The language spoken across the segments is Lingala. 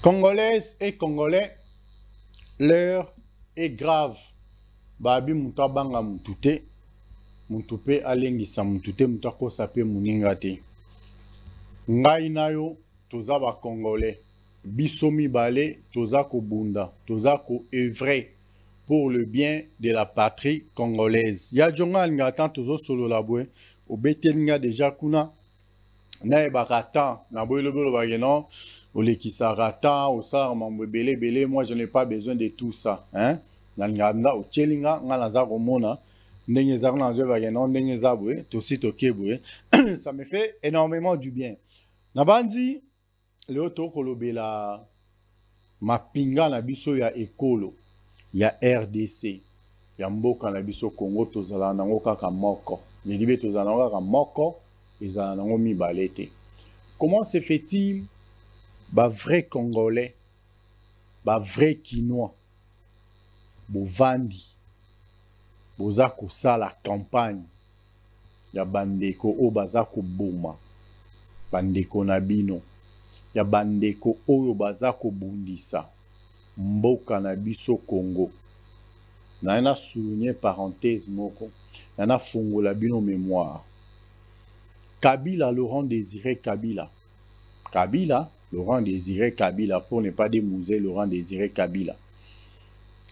Congolaises et Congolais, l'heure est grave. Babi muta banga mutute, mutupe alengisa mutute mutako sape muningate. Ngai nayo toza ba Congolais. Biso mibale toza ko bunda, toza ko œuvrer pour le bien de la patrie congolaise. Ya jonga ngata tozo solo labwe, obetelinga déjà kuna na barata na boyelo bolo bageno olekisa rata osala mambo belé belé. Moi je n'ai pas besoin de tout ça, hein. Na nganda ochelinga ngala za komona ndenge za na zo bageno ndenge za bwe tosi tokebwe. Ça me fait énormément du bien. Na bandi leo tokolobela mapinga na biso ya ekolo ya RDC ya mboka na biso Congo tozala nango kaka moko. Nilibe tozala nango kaka moko ezala nango mibale te. Comment se fait-il ba vrai Congolais, ba vrai Kinois, bovandi boza kosala campagne ya bandeko o baza koboma bandeko na bino, ya bandeko oyo baza kobundisa mboka na biso Congo. Na souligner parenthèse moko, na fungola bino mémoire. Kabila, Laurent Désiré Kabila. Kabila, Laurent Désiré Kabila, pour ne pas démouser Laurent Désiré Kabila.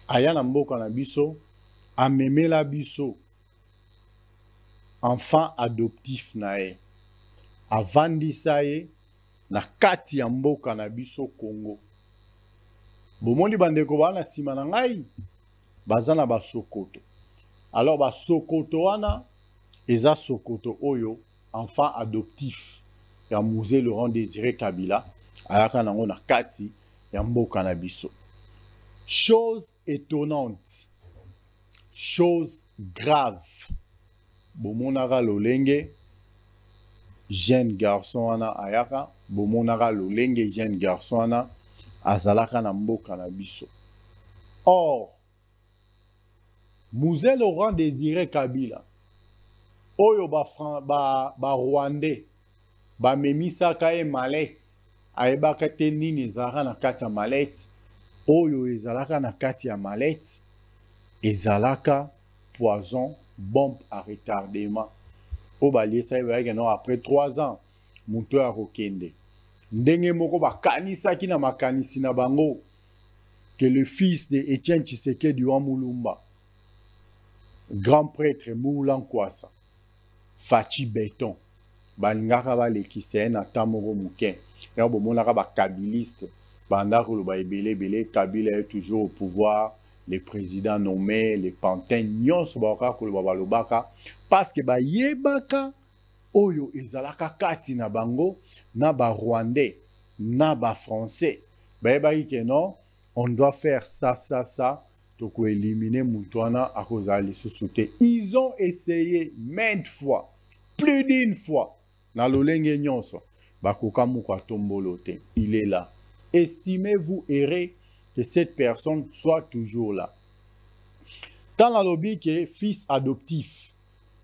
Aya na mboka na biso, amemela biso enfant adoptif na ye. Avandisa ye na kati ya mboka na biso Congo. Bomoni bandeko bana sima na ngai baza na basokoto. Alors basokoto wana eza sokoto oyo enfant adoptif ya Musée Laurent Désiré Kabila ayaka nango na kati ya mboka na biso. Chose étonnante, chose grave, bomonaka lolenge jeune garçon wana ayaka, bomonaka lolenge jeune garçon wana azalaka na mboka na biso. Or Musée Laurent Désiré Kabila oyo ba Rwandais ba memisaka e malette ayebaka te nini ezalaka na kati ya malette oyo ezalaka na kati ya malette ezalaka poison, bombe à retardement. O baliesa yebaka no après 3 ans muto ya kokende ndenge moko bakanisaki na makanisi na bango que le fils de Étienne Tshisekedi wa Mulumba, grand prêtre Moula Nkwasa, Fachi Béton, balingaka balekisa na tamoro muke. Ya bomonaka ba kabiliste, bandako lo ba ebele Kabila est toujours au pouvoir, les présidents nommés, les pantins nyonso ba ko lo balobaka parce que ba yebaka oyo ezalaka kati na bango na ba Rwandais na ba Français. Ba yebaki que non, on doit faire ça pour éliminer Moutouana à cause de sous-souté. Ils ont essayé maintes fois, plus d'une fois, dans le Lenge Nyonso, il est là. Estimez-vous errer que cette personne soit toujours là. Dans la lobby qui est fils adoptif,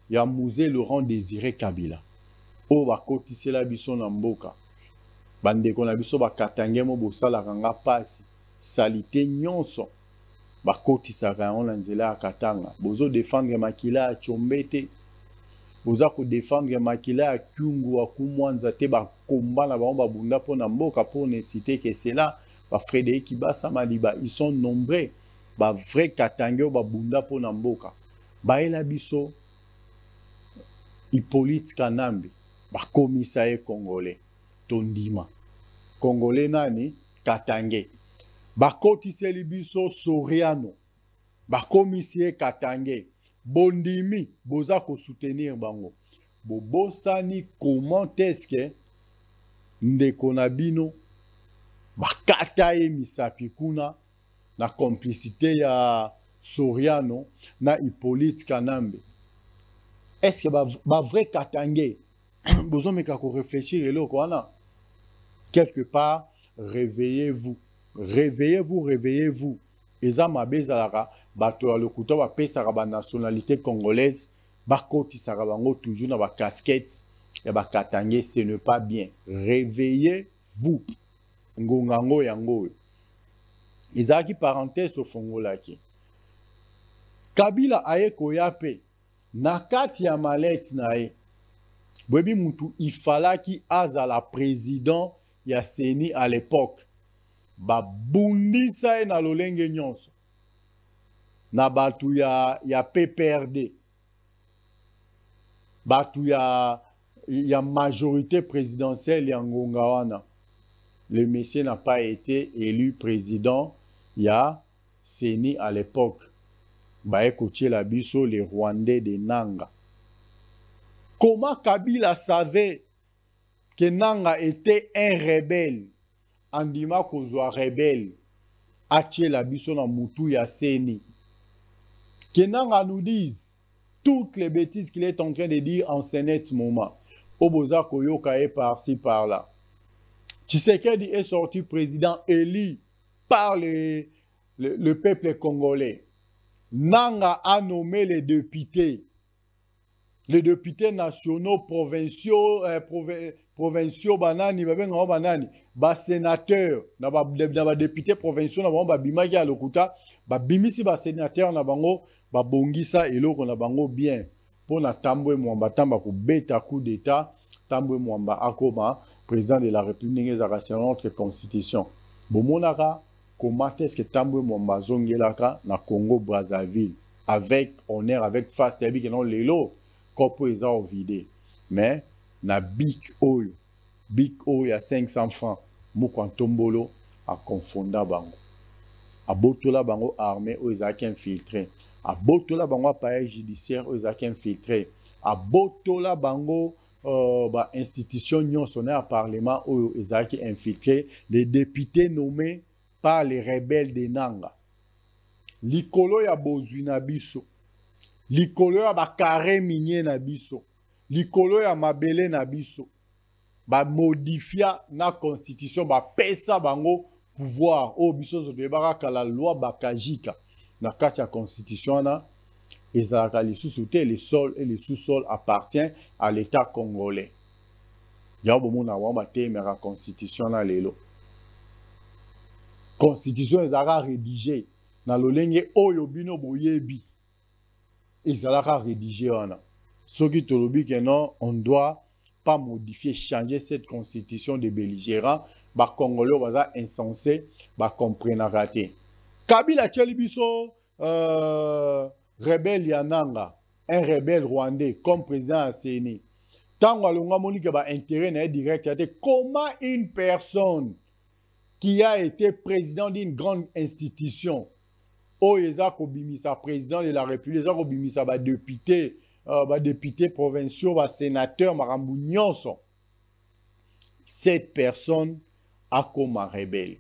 il y a Musée Laurent Désiré Kabila. Oh, va cotiser la biso na mboka. Bandeko na biso ba katange mo bosala kanga pasi. Salité nyonso. Bakoti saka on lanzela katanga. Bozo défendre makila ya chombete. Boza ko défendre makila ya kyungu wa kumwanza te ba komba na ba bunda pona mboka pour ne citer que cela. Ba Frédéric Kibasa Maliba, ils sont nombreux. Ba vrai katange ba bunda pona mboka. Ba ela biso Hippolyte Kanambe, ba commissaire congolais. Tondima. Congolais nani Katange. Bakoti Selibiso Soriano, Bakomisie Katange, Bondimi, boza ko soutenir bango. Bobosani comment est-ce que ndeko na bino bakata ye misapi kuna na complicité ya Soriano na Hippolyte Kanambe. Est-ce que ba vrai Katange bozo meka ko réfléchir eloko wana quelque part. Réveillez-vous. Réveillez-vous, réveillez-vous. Eza mabezalaka bato ya lokuta ba pesaka ba nationalité congolaise bakoti sarabango toujours na ba casquette ya ba katange, ce n'est pas bien. Réveillez-vous. ngongango yango ezalaki parenthèse tofongolaki Kabila aye koya pe na kati ya malette na ye boyebi mutu ifalaki azala président ya CENI à l'époque babundisa ye na lolenge nyonso na batu ya PPRD batu ya majorité présidentielle ya ngonga wana. Le monsieur n'a pas été élu président ya CENI à l'époque. Bae Koche la biso les Rwandais de Nanga. Comment Kabila savait que Nanga était un rebelle? Andima kozwa rebelle. Ache la biso na mutu ya CENI. Que Nanga nous dise toutes les bêtises qu'il est en train de dire en ce net moment. Oboza Koyoka est par-ci par-là. Tshisekedi est sorti président élu par le peuple congolais. Nanga a nommé les députés nationaux, provinciaux, banani, banani, ba sénateurs, ba députés provinciaux, ba bimaki à lokuta, ba bimisi ba sénateurs na bango, ba bongisa eloko na bango bien. Pour na tambwe mwamba tamba ku beta coup d'état, tambwe mwamba akoma président de la République de notre constitution. Bomonaka, comment est-ce que Tambwe Mwamba zongelaka na Congo Brazzaville avec honneur, avec face, que non lelo, kopo eza ovide. Mais na big oil à 500 francs, Mukwantombolo a confonda bango. A botola bango armée aux ezaki infiltré. A botola bango appareil judiciaire aux ezaki infiltré. A botola bango institution nyonso na parlement oyo ezaki infiltré les députés nommés par les rebelles de Nanga. Likolo ya bozwi na biso, likolo ya bakare minier na biso, likolo ya mabele na biso, ba modifia na constitution ba pesa bango pouvoir o biso zo debaka la loi bakajika na kati ya constitution na. Et le sol et le sous-sol appartient à l'État congolais. Il y a une constitution dans l'élo. Constitution est rédigée dans le lingue oyobino boyebi. Ils ont rédigé. Ce qui te dit que non, on ne doit pas modifier, changer cette constitution de belligérants. Les Congolais sont insensés, ils comprennent raté. Kabila Tchelibiso, rebelle Yananga, un rebelle rwandais comme président à CENI. Tant que intérêt direct, comment une personne qui a été président d'une grande institution, sa président de la République, sa député, député provinciaux, sénateur, cette personne a comme un rebelle.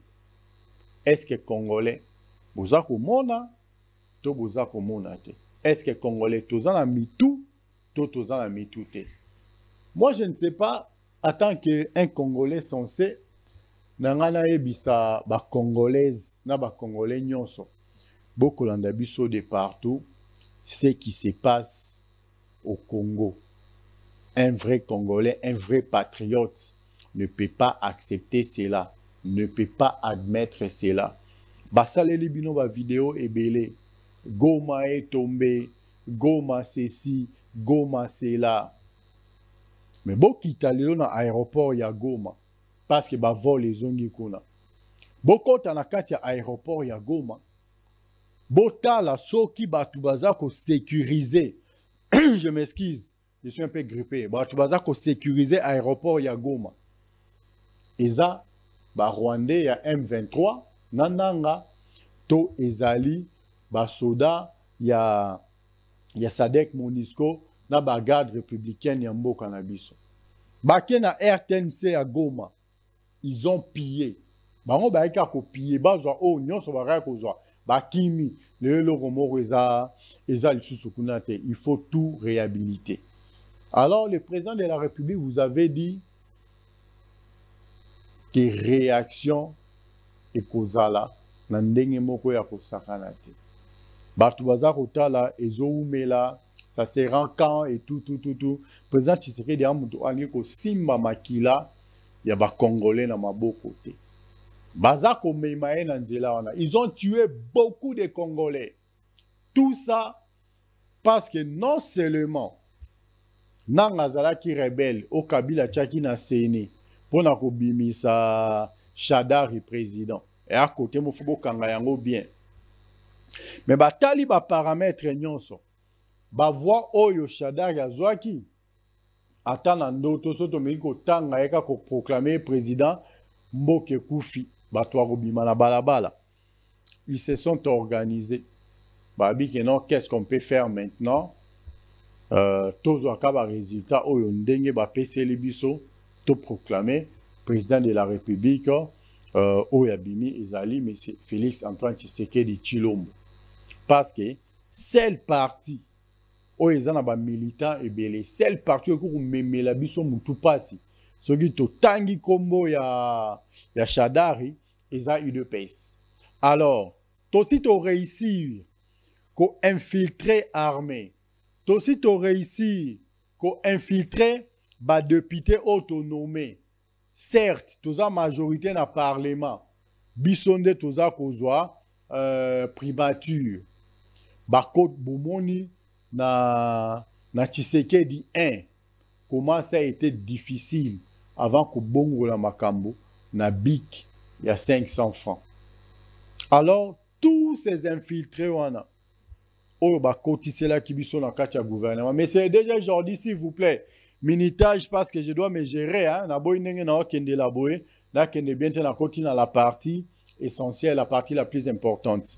Est-ce que Congolais, vous avez est-ce que Congolais, tous en a mis tout, tous en a mis tout. Moi, je ne sais pas, en tant qu'un Congolais censé, nangana ebisa ba Congolaise, na ba Congolais nyonso, beaucoup l'andabiso de partout, ce qui se passe au Congo. Un vrai Congolais, un vrai patriote ne peut pas accepter cela, ne peut pas admettre cela. Basale libino ba vidéo ebele. Goma est tombé, Goma ceci, Goma c'est là. Mais beaucoup italien dans l'aéroport ya Goma parce que ba vol les ongi kuna. Beaucoup na kati ya aéroport ya Goma. Bota la soki batu baza ko sécuriser. Je m'excuse, je suis un peu grippé. Batu baza ko sécuriser aéroport ya Goma. Eza ba Rwandais ya M23 nananga to ezali basoda ya Sadek Monisco na garde républicaine ya mboka na biso. Bake na RTNC à Goma, ils ont pillé. Bango baika ko piller bazwa o nyonso baraka kozwa. Bakimi le logomoro eza lisusu kuna te. Il faut tout réhabiliter. Alors le président de la République vous avait dit que réaction et kozala na ndenge moko ya kosakana te. Batu baza kotala ezoumela ça se rend quand et tout président Tshisekedi amuto angi ko simba makila ya ba Congolais na maboko te Bazako Meimae Nanzela wana. Ils ont tué beaucoup de Congolais. Tout ça parce que non seulement Nangazala qui rebelle au Kabila Tchaki na Séné pour na kobimisa Shadari président. Et à côté, il faut que bien. Mais batali ba paramètre nyonso. Ba voix oyo Shadari azwaki. Attends ndoto soto meko tanga eka ko proclamer président Mboke Koufi. Batwa kobima na balabala. Ils se sont organisés. Babi que non, qu'est-ce qu'on peut faire maintenant? Tozo akaba résultat oyo ndenge ba peseli biso to proclamer président de la République Oyabimi Ezali mais c'est Félix Antoine Tshisekedi Tshilombo parce que seul parti oyezana ba militant ebele seul parti ko memela biso mutu pasi soki to tangi kombo ya Shadari eza UDPS. Alors aussi to réussir ko infiltrer armée aussi to réussir ko infiltrer ba député autonomé. Certes, toza majorité na parlement. Bisonde toza kozwa primature. Ba côte bomoni na Tshisekedi 1. Comment ça a été difficile avant que bongo la makambo na bic il y a 500 francs. Alors tous ces infiltrés wana oh bah c'est là qui sont dans le gouvernement. Mais c'est déjà aujourd'hui, s'il vous plaît, minitage parce que je dois me gérer. Hein, na boy nenge na okende la boy, là kende bien na côté dans la partie essentielle, la partie la plus importante.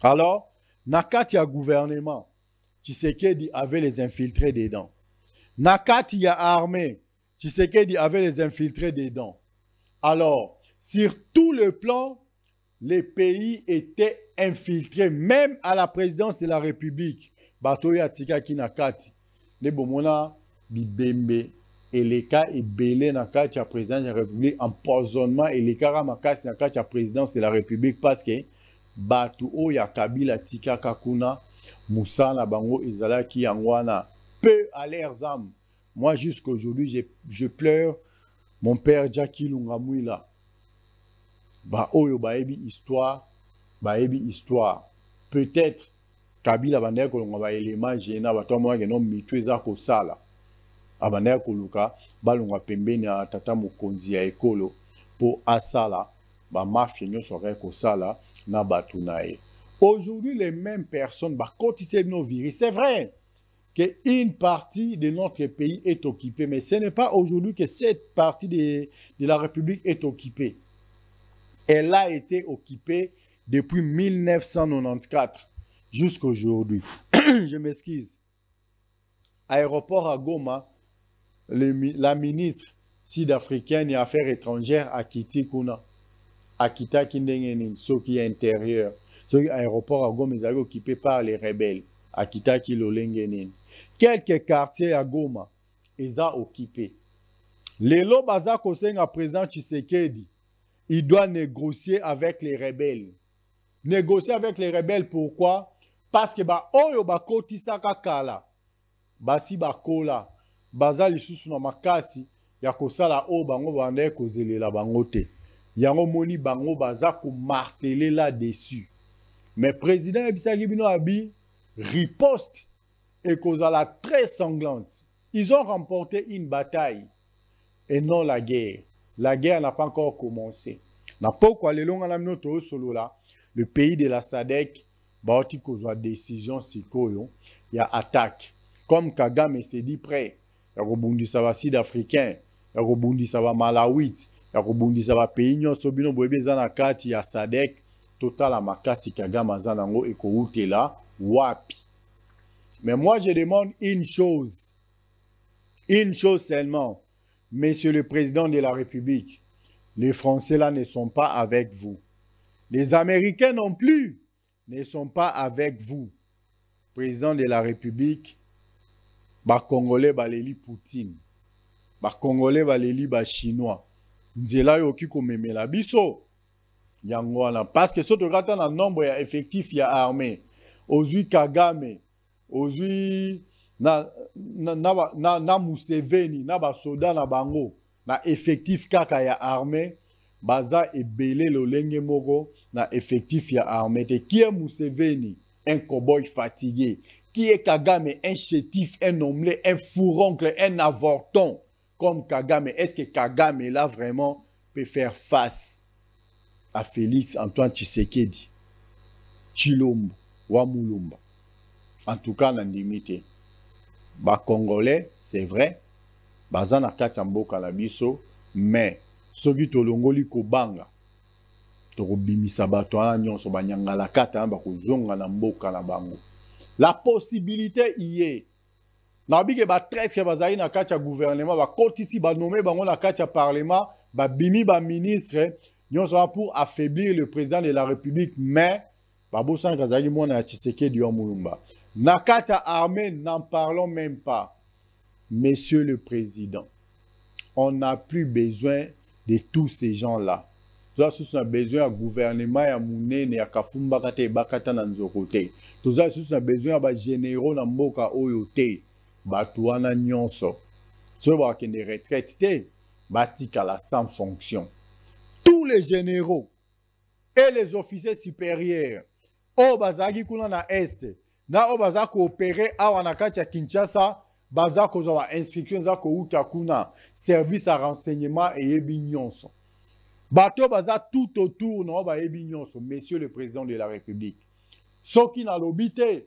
Alors, na katia gouvernement, Tshisekedi avait les infiltrés dedans. Na katia armée, Tshisekedi avait les infiltrés dedans. Alors, sur tout le plan, les pays étaient infiltrés, même à la présidence de la République. Batoya Tika Kinakati, les Bomona, Bibembe, et les cas et Belé Nakati à présidence de la République, empoisonnement et les Karamakasi Nakati à présidence de la République parce que Batu Oya Kabila Tika Kakuna, Moussa Nabango Ezala qui Yangwana, peu à leurs âmes. Moi, jusqu'aujourd'hui, je pleure mon père Jackie Lungamouila. Ba oyo baebi histoire peut-être Kabila bandaya kolonga ba élément gênant ba tomo ke no mitu eza ko sala abandaya koluka balonga pembeni ya tata mokonzi ya ekolo po asala ba mafia nyonso ko sala na batu nae. Aujourd'hui les mêmes personnes ba kotise nos virus. C'est vrai que une partie de notre pays est occupée, mais ce n'est pas aujourd'hui que cette partie de la République est occupée. Elle a été occupée depuis 1994 jusqu'à aujourd'hui. Je m'excuse. Aéroport à Goma, la ministre sud-africaine des Affaires étrangères a quitté Kuna. A quitté Kindengenin, ce qui est intérieur. Ce qui est aéroport à Goma est occupé par les rebelles. A quitté Kilolengenin. Quelques quartiers à Goma, ils ont occupé. Les Lobaza Kosenga président Tshisekedi. Il doit négocier avec les rebelles. Négocier avec les rebelles, pourquoi? Parce que oyo bakoti saka kala. Basi bakola. Baza lisusu na makasi ya kosala o bango bande kozelela bango te. Yango moni bango baza ko marteler là-dessus. Mais président Ebisaki bino abi riposte et kozala très sanglante. Ils ont remporté une bataille et non la guerre. La guerre n'a pas encore commencé. Le pays de la SADC, il y a décision, il y a attaque. Comme Kagame s'est dit prêt, il y a rebondi ça va sud-africain, il y a rebondi ça va malawite, il y a rebondi ça va pays nyon sobino boebe zanakati ya SADC, total amakasi Kagame zanango et koute là, wapi. Mais moi je demande une chose seulement. Monsieur le Président de la République, les Français là ne sont pas avec vous. Les Américains non plus ne sont pas avec vous. Président de la République, ba Congolais baleli Poutine. Ba Congolais baleli ba Chinois. Nzela yoki komemela biso. Yangwana. Parce que soto gata na nombre ya effectif ya armée. Ozui Kagame. Ozui na Museveni, na ba soda na bango, na effectif kaka ya armée, baza ebele lolenge moko na effectif ya armée te. Qui est Museveni? Un cowboy fatigué. Qui est Kagame? Un chétif, un omelé, un fouroncle, un avorton comme Kagame. Est-ce que Kagame là vraiment peut faire face à Félix Antoine Tshisekedi, Tshilombo, Wamulumba? En tout cas, n'andimité. Ba Congolais, c'est vrai, baza na kati ya mboka na biso, mais soki tolongoli kobanga, tokobimisa bato wana nyonso banyangala kata bakozonga na mboka na bango. La possibilité y est. Nabike ba traître bazali na kati ya gouvernement, ba kotisi ba nommé bango na kati ya parlement, ba bimi ba ministre, nyonso pour affaiblir le président de la République, mais babosan kazali mona ya Tshisekedi wa Mulumba. Na kati ya armée, n'en parlons même pas. Monsieur le Président, on n'a plus besoin de tous ces gens-là. Nous avons besoin d'un gouvernement, ya munene, ya kafumba kate, bakata na nzokote. Nous avons besoin de généraux na mboka oyote, batuana nyonso. Ceux qui ont des retraites, batikala sans fonction. Tous les généraux et les officiers supérieurs, au bazaki kuna na est, na o baza coopérer awa na kati ya Kinshasa, baza kozwa inscription za ko uta kuna service à renseignement et yebi nyonso. Bato baza tout autour na ba yebi nyonso. Monsieur le président de la République, soki na lobité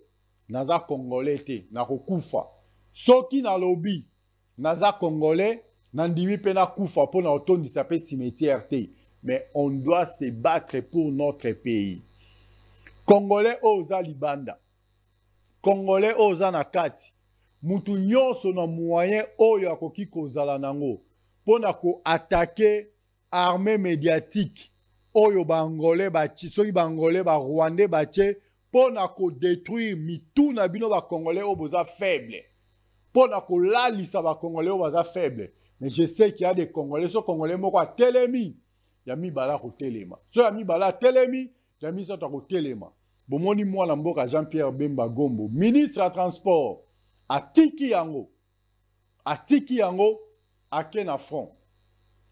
naza congolais te na kokufa, soki na lobby naza congolais nandimi pe na kufa po na otondisa pe cimetière te, mais on doit se battre pour notre pays. Congolais oza libanda, Congolais oza na kati, mutu nyonso na moyen oyo akoki kozala nango pona ko attaquer armée médiatique oyo bangolais bachi, soki bangolais ba rwandais bache pona ko détruire mitu na bino ba congolais oyo boza faible, pona ko lalisa ba congolais oyo boza faible. Mais je sais qu'il y a des congolais, so congolais moko a telemi ya mi bala ko telema, so ya mi bala telemi ya mi so ta ko telema. Bomoni mwana mboka Jean-Pierre Bemba Gombo, ministre à transport, atiki yango ake na front.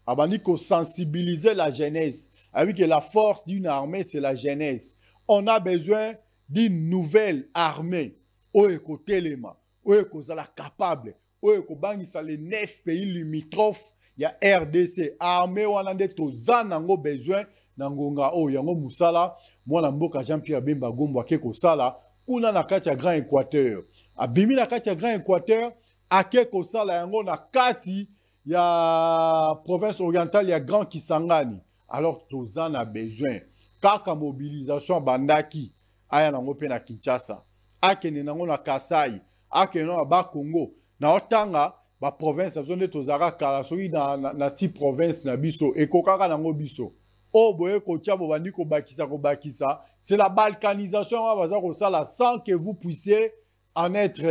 Abandi ko sensibiliser la jeunesse, avec que la force d'une armée c'est la jeunesse. On a besoin d'une nouvelle armée oyo ko telema, oyo ko zala capable, oyo ko bangisa les 9 pays limitrophes ya RDC. Armée wana nde toza nango besoin nangonga oyo yango musala mwana mboka Jean-Pierre Bemba Gombo ake kosala kuna na kati ya Grand Équateur. Abimi na kati ya Grand Équateur ake kosala yango na kati ya province orientale ya Grand Kisangani. Alors toza na besoin kaka mobilisation bandaki aya nango pe na Kinshasa, akene nango na Kasai, akene na ba Congo, na otanga ba province zone tozara kala soki na 6 provinces na biso ekokaka nango biso. Oh boye kotia bobandi ko bakisa, c'est la balkanisation baza ko sala sans que vous puissiez en être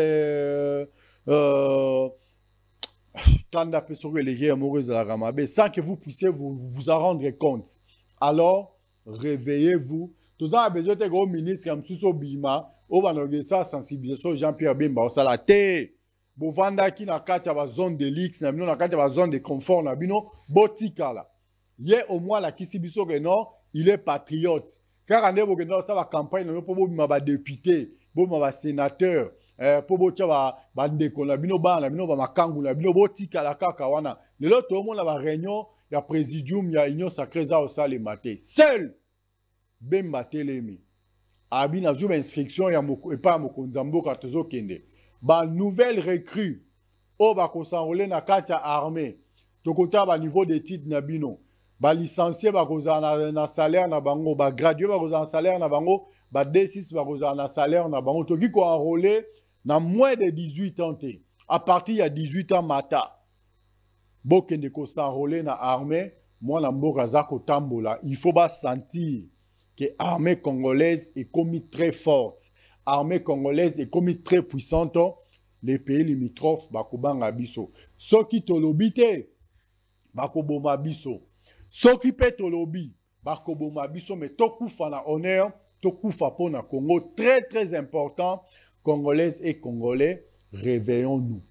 sans que vous puissiez vous en rendre compte. Alors réveillez-vous. Tous avez besoin de gros ministre comme Sousso Bima, au banogesa sensibilisation Jean-Pierre Bemba au sala te. Bovanda ki na kati ya zone de lix na bino na kati ya zone de confort na bino botikala. Ye au moins la kisibiso que non, il est patriote. Car on est dans sa campagne pour bobima ba député, bobima ba sénateur, pour botia ba ndeko na bino ba makangu na bino botikala kaka wana. Le lot tout le monde la réunion, ya présidium, ya union sacrée za au sale maté. Seul Bemba Telemi. Abi na zoom instruction ya moko et pas mokonza mboka tozo kende. Ba nouvelle recrue o ba ko s'enrôler na kati ya armée. Tokota ba niveau de titre na bino. Ba licencié ba koza na salaire na bango, ba gradué ba koza na salaire na bango, ba D6 ba koza na salaire na bango. Toki ko enrôler na moins de 18 ans te. À partir ya 18 ans mata. Bokende ko s'enrôler na armée, moi na mboka za ko tambola, il faut ba sentir que l'armée congolaise est comme très forte. L'armée congolaise est comme très puissante. Les pays limitrophes, bakobanga biso. Soki tolobite, bakoboma biso. Soki pe tolobi, bakoboma biso. Mais tokufa na honneur, tokufa pona Congo. Très très important. Congolaises et Congolais, réveillons-nous.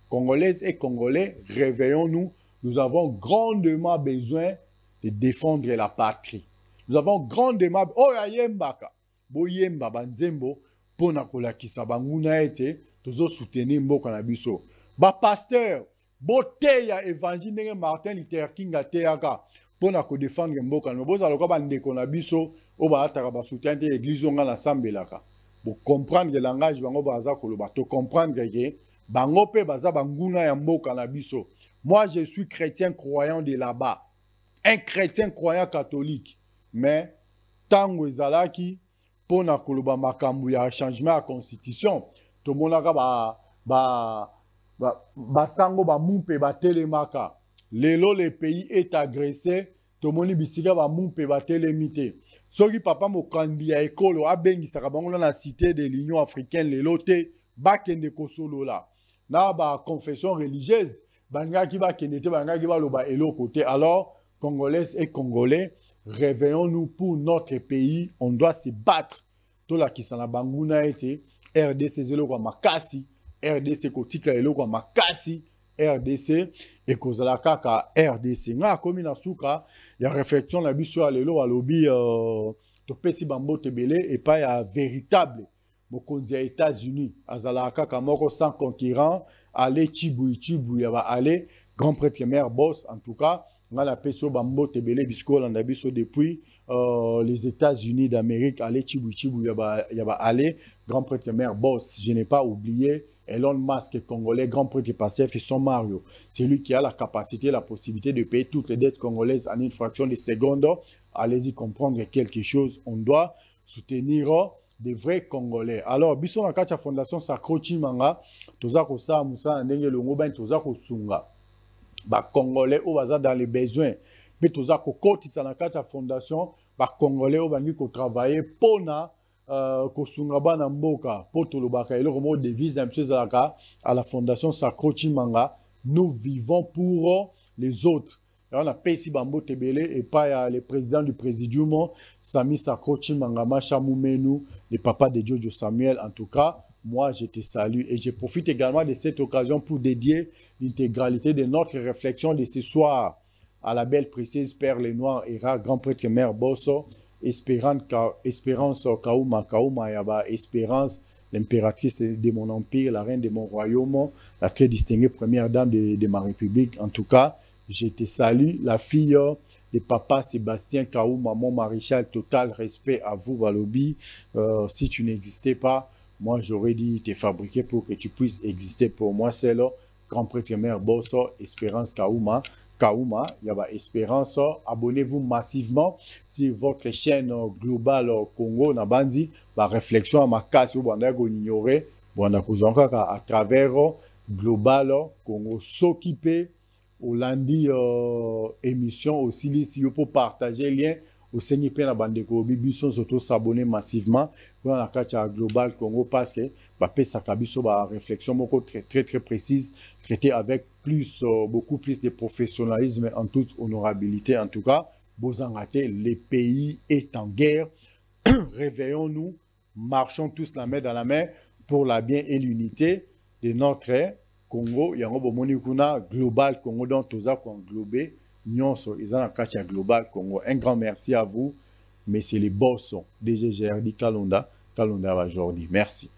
Congolaises et Congolais, réveillons-nous. Nous avons grandement besoin de défendre la patrie. Nous avons grandement oya yembaka bo yemba banzembo pona kolakisa banguna ete tozo soutenir mboka na biso. Ba pasteur bo teya évangile ndenge Martin Luther King ateyaka pona ko défendre mboka na boza loka bandeko na biso o ba ataka ba soutien te église nga na sambelaka. Bo comprendre le langage bango baza koloba to comprendre que bango pe baza banguna ya mboka na biso. Moi je suis chrétien croyant de là-bas. Un chrétien croyant catholique. Mais tango ezalaki pona koloba makambu ya changement ya constitution to monaka basango bamumpe batelemaka lelo le pays est agressé to moni bisika bamumpe batelemite soki papa mokambi ya ekolo abengisaka bango na cité de l'Union africaine lelo te bakende kosolola na ba confession religieuse bangaki bakende te bangaki baloba eloko te. Alors Congolaises et Congolais, réveillons-nous pour notre pays. On doit se battre. Tout la kisana banguna ete RDC zelo kwa makasi, RDC kotika elo kwa makasi, RDC ekozala kaka RDC. Nga komi na suka ya réflexion na biso ya lelo alobi to pesi bambo tebele et pas ya véritable mokonzi ya États-Unis azala kaka moko sans concurrent aller Chibu ya ba aller grand prêtre mère boss en tout cas. On a la peso bambo tebele bisko landa biso depuis les États-Unis d'Amérique aller Chibu yaba aller grand prêtre mère boss. Je n'ai pas oublié Elon Musk congolais grand prêtre passé fait son Mario. C'est lui qui a la capacité, la possibilité de payer toutes les dettes congolaises en une fraction de seconde. Allez-y comprendre quelque chose. On doit soutenir des vrais Congolais. Alors biso na kati ya fondation Sacro Chimanga toza ko sa musa ndenge longo ben toza ko sunga ba Congolais au baza dans les besoins. Puis toza ko kotisa na kati ya fondation ba Congolais au bangi ko travailler pona ko sunga bana mboka poto lobaka eloko mo devise un chose à la fondation Sacro Chimanga. Nous vivons pour les autres. Et on a payé Bambo Tebele et pas le président du présidium Sami Sacro Chimanga Macha Moumenu, le papa de Jojo Samuel. En tout cas, moi je te salue et je profite également de cette occasion pour dédier l'intégralité de notre réflexion de ce soir à la belle précise Père Lenoir Era, grand prêtre mère Bosso, Espérance Kauma Yaba, Espérance, l'impératrice de mon empire, la reine de mon royaume, la très distinguée première dame de ma république. En tout cas, je te salue, la fille de papa Sébastien Kaouma, mon maréchal, total respect à vous, Balobi. Si tu n'existais pas, moi j'aurais dit te fabriquer pour que tu puisses exister pour moi. C'est là, grand prêtre mère Bosso, Espérance Kaouma, il y a Espérance. Abonnez-vous massivement sur votre chaîne globale Congo Nabandi. La réflexion à ma casse, vous allez ignorer, à travers global Congo s'occuper. Au lundi émission aussi si vous pouvez partager lien au Seigneur Pena Bandeko Bibiso surtout s'abonner massivement pour la carte global Congo parce que ça kabiso ba réflexion beaucoup très précise traité avec beaucoup plus de professionnalisme en toute honorabilité. En tout cas Bozangate, le pays est en guerre. Réveillons-nous, marchons tous la main dans la main pour la bien et l'unité de notre Congo, il y a un global Congo dont tous a englobé, nyonso, ils ont un catch global Congo. Un grand merci à vous, mais c'est les boss, DGGRD Kalonda aujourd'hui. Merci.